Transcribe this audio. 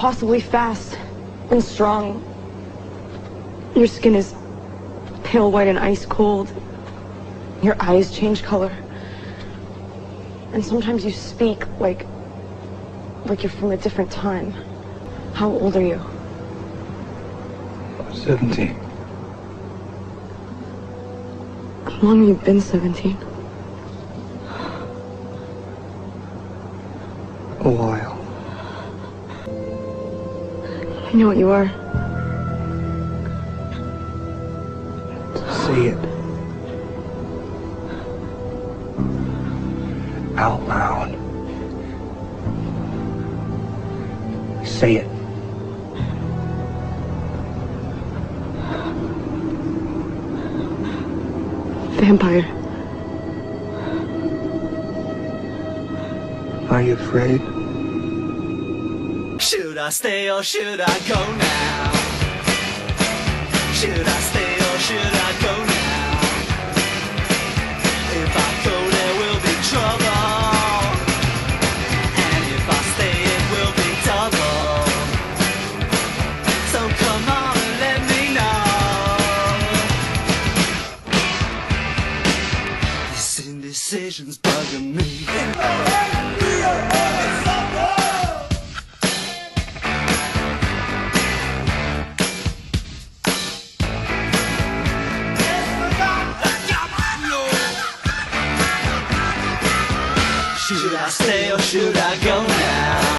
impossibly fast and strong. Your skin is pale white and ice cold. Your eyes change color. And sometimes you speak like you're from a different time. How old are you? 17. How long have you been 17? A while. I know what you are. Say it. Out loud. Say it. Vampire. Are you afraid? Should I stay or should I go now? Should I stay or should I go now? If I go there will be trouble, and if I stay it will be double. So come on and let me know. This indecision's bugging me. Should I stay or should I go now?